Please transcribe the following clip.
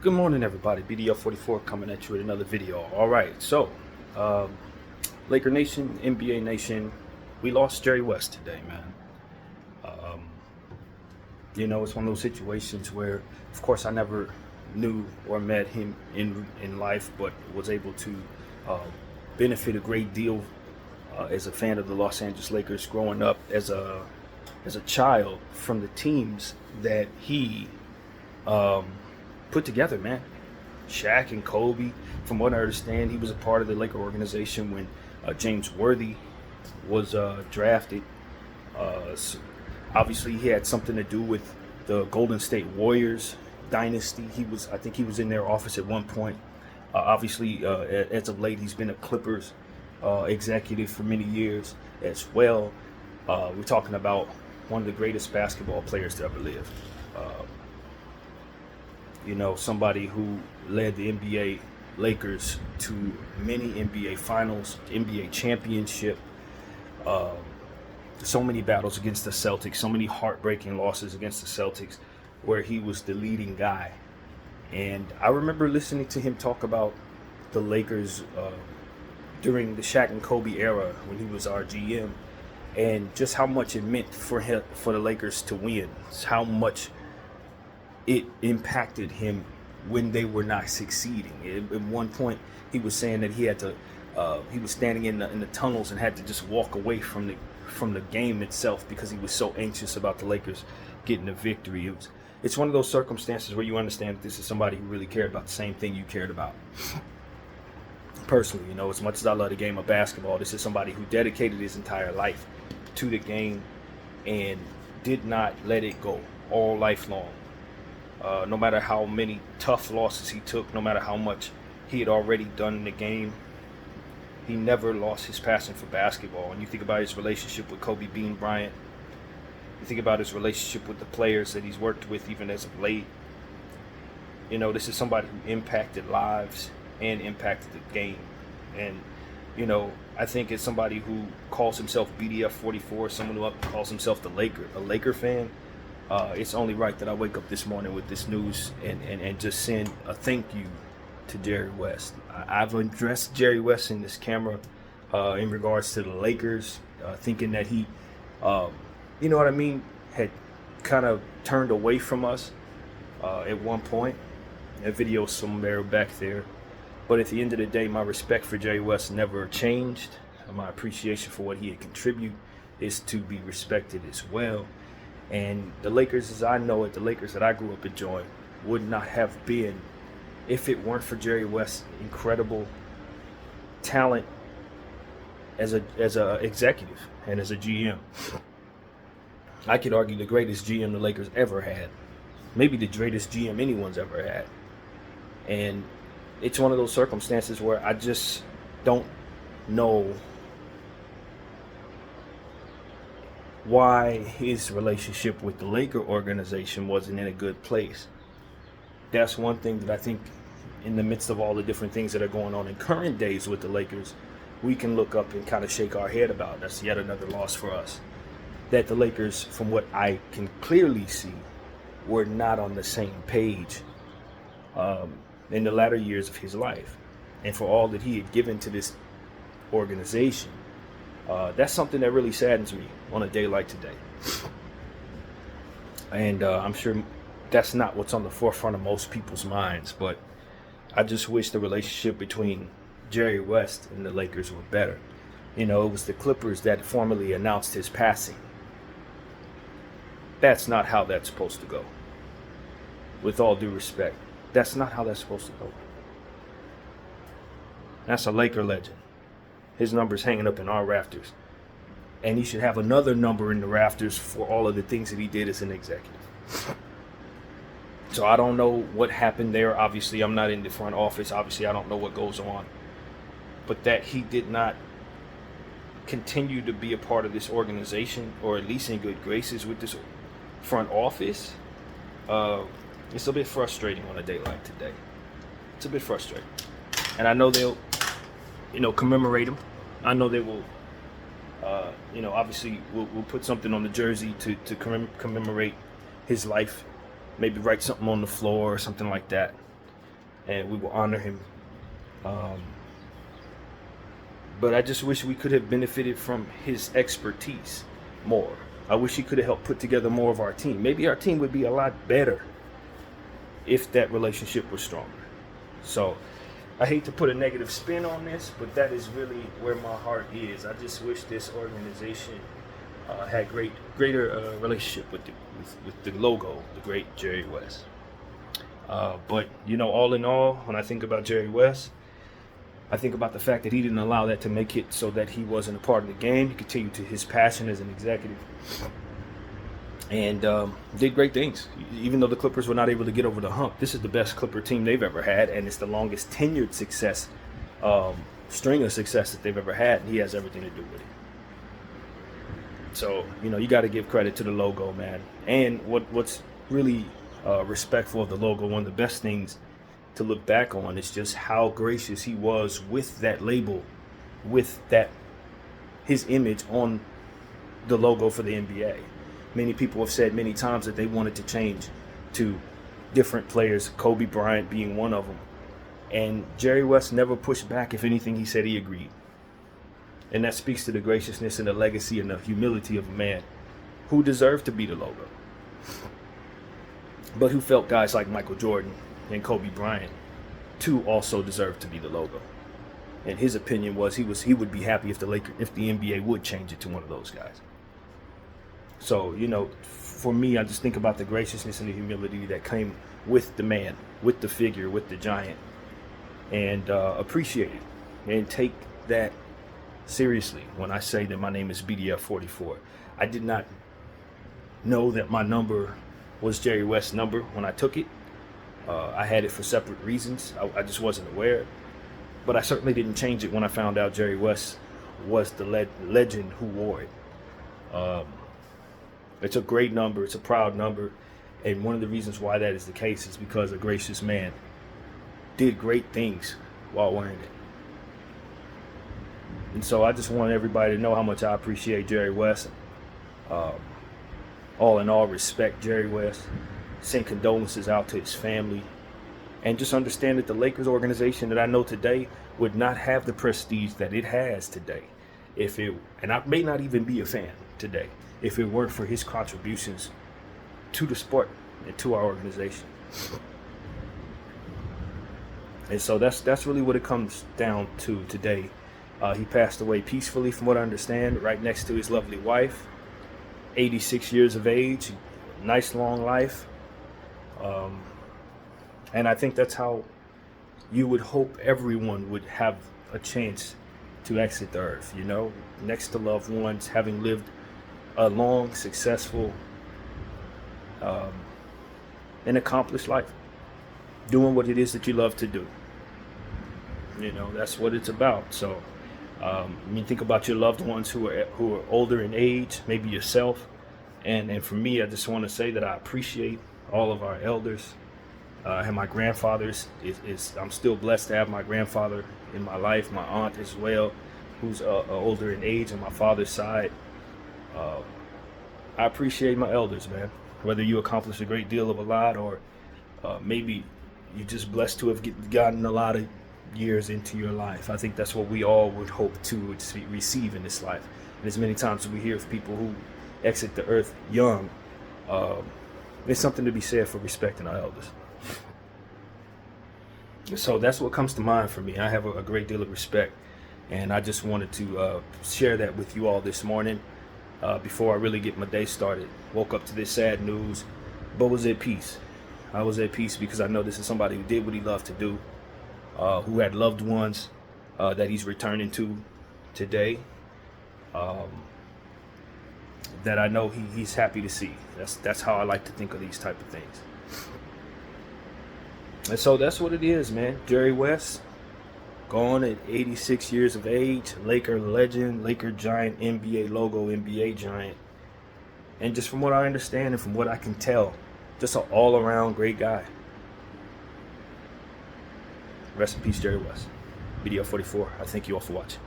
Good morning, everybody. BDL44 coming at you with another video. All right, so um, Laker Nation, NBA Nation, we lost Jerry West today, man. Um, it's one of those situations where, of course, I never knew or met him in life, but was able to uh, benefit a great deal as a fan of the Los Angeles Lakers growing up as a child from the teams that he um, put together, man. Shaq and Kobe. From what I understand, he was a part of the Laker organization when James Worthy was drafted. So obviously, he had something to do with the Golden State Warriors dynasty. I think, he was in their office at one point. Obviously, as of late, he's been a Clippers executive for many years as well. We're talking about one of the greatest basketball players to ever live. Uh, somebody who led the NBA Lakers to many NBA finals, NBA championship, uh, so many battles against the Celtics, so many heartbreaking losses against the Celtics, where he was the leading guy. And I remember listening to him talk about the Lakers during the Shaq and Kobe era when he was our GM, and just how much it meant for him, for the Lakers to win, how much it impacted him when they were not succeeding. At one point, he was saying that he was standing in the tunnels and had to just walk away from the game itself because he was so anxious about the Lakers getting a victory. It's one of those circumstances where you understand that this is somebody who really cared about the same thing you cared about. Personally, as much as I love the game of basketball, this is somebody who dedicated his entire life to the game and did not let it go all life long. No matter how many tough losses he took, no matter how much he had already done in the game, he never lost his passion for basketball. And you think about his relationship with Kobe Bean Bryant, you think about his relationship with the players that he's worked with even as of late. This is somebody who impacted lives and impacted the game. And, I think as somebody who calls himself BDF44, someone who calls himself a Laker fan, it's only right that I wake up this morning with this news and just send a thank you to Jerry West. I've addressed Jerry West in this camera in regards to the Lakers, thinking that he, had kind of turned away from us at one point. That video somewhere back there. But at the end of the day, my respect for Jerry West never changed. My appreciation for what he had contributed is to be respected as well. And the Lakers, as I know it, the Lakers that I grew up enjoying, would not have been if it weren't for Jerry West's incredible talent as a executive and as a GM. I could argue the greatest GM the Lakers ever had, maybe the greatest GM anyone's ever had. And it's one of those circumstances where I just don't know why his relationship with the Laker organization wasn't in a good place. That's one thing that I think, in the midst of all the different things that are going on in current days with the Lakers, we can look up and kind of shake our head about. That's yet another loss for us. That the Lakers, from what I can clearly see, were not on the same page in the latter years of his life. And for all that he had given to this organization, that's something that really saddens me on a day like today. And I'm sure that's not what's on the forefront of most people's minds, but I just wish the relationship between Jerry West and the Lakers were better. It was the Clippers that formally announced his passing. That's not how that's supposed to go. With all due respect, that's not how that's supposed to go. That's a Laker legend. His number's hanging up in our rafters. And he should have another number in the rafters for all of the things that he did as an executive. So I don't know what happened there. Obviously, I'm not in the front office. Obviously, I don't know what goes on. But that he did not continue to be a part of this organization, or at least in good graces with this front office, it's a bit frustrating on a day like today. It's a bit frustrating. And I know they'll, commemorate him. I know they will, obviously we'll put something on the jersey to commemorate his life. Maybe write something on the floor or something like that. and we will honor him. But I just wish we could have benefited from his expertise more. I wish he could have helped put together more of our team. Maybe our team would be a lot better if that relationship was stronger. So I hate to put a negative spin on this, but that is really where my heart is. I just wish this organization had greater relationship with the logo, the great Jerry West. But all in all, when I think about Jerry West, I think about the fact that he didn't allow that to make it so that he wasn't a part of the game. He continued to his passion as an executive and did great things. Even though the Clippers were not able to get over the hump, this is the best Clipper team they've ever had, and it's the longest tenured success, string of success that they've ever had, and he has everything to do with it. So, you got to give credit to the logo, man. And what's really respectful of the logo, one of the best things to look back on is just how gracious he was with that label, with his image on the logo for the NBA. Many people have said many times that they wanted to change to different players, Kobe Bryant being one of them. And Jerry West never pushed back. If anything, he said he agreed. And that speaks to the graciousness and the legacy and the humility of a man who deserved to be the logo, but who felt guys like Michael Jordan and Kobe Bryant too also deserved to be the logo. And his opinion was he would be happy if the NBA would change it to one of those guys. So, for me, I just think about the graciousness and the humility that came with the man, with the figure, with the giant, and appreciate it and take that seriously when I say that my name is BDF44. I did not know that my number was Jerry West's number when I took it. I had it for separate reasons. I just wasn't aware. But I certainly didn't change it when I found out Jerry West was the legend who wore it. It's a great number. It's a proud number. And one of the reasons why that is the case is because a gracious man did great things while wearing it. And so I just want everybody to know how much I appreciate Jerry West. All in all, respect Jerry West. Send condolences out to his family. And just understand that the Lakers organization that I know today would not have the prestige that it has today and I may not even be a fan today, if it weren't for his contributions to the sport and to our organization. And so that's really what it comes down to today. He passed away peacefully, from what I understand, right next to his lovely wife. 86 years of age, nice long life. And I think that's how you would hope everyone would have a chance to exit the earth, next to loved ones, having lived a long, successful, and accomplished life, doing what it is that you love to do. That's what it's about. So, think about your loved ones who are older in age, maybe yourself. And for me, I just want to say that I appreciate all of our elders. And my grandfathers. I'm still blessed to have my grandfather in my life, my aunt as well, who's older in age on my father's side. I appreciate my elders, man. Whether you accomplish a great deal of a lot, or maybe you're just blessed to have gotten a lot of years into your life. I think that's what we all would hope to receive in this life. And as many times as we hear of people who exit the earth young, there's something to be said for respecting our elders. So that's what comes to mind for me. I have a great deal of respect, and I just wanted to share that with you all this morning before I really get my day started. Woke up to this sad news, but was at peace. I was at peace because I know this is somebody who did what he loved to do, who had loved ones that he's returning to today, that I know he's happy to see. That's how I like to think of these type of things. And so that's what it is, man. Jerry West, gone at 86 years of age, Laker legend, Laker giant, NBA logo, NBA giant. And just from what I understand and from what I can tell, just an all-around great guy. Rest in peace, Jerry West. BDF44. I thank you all for watching.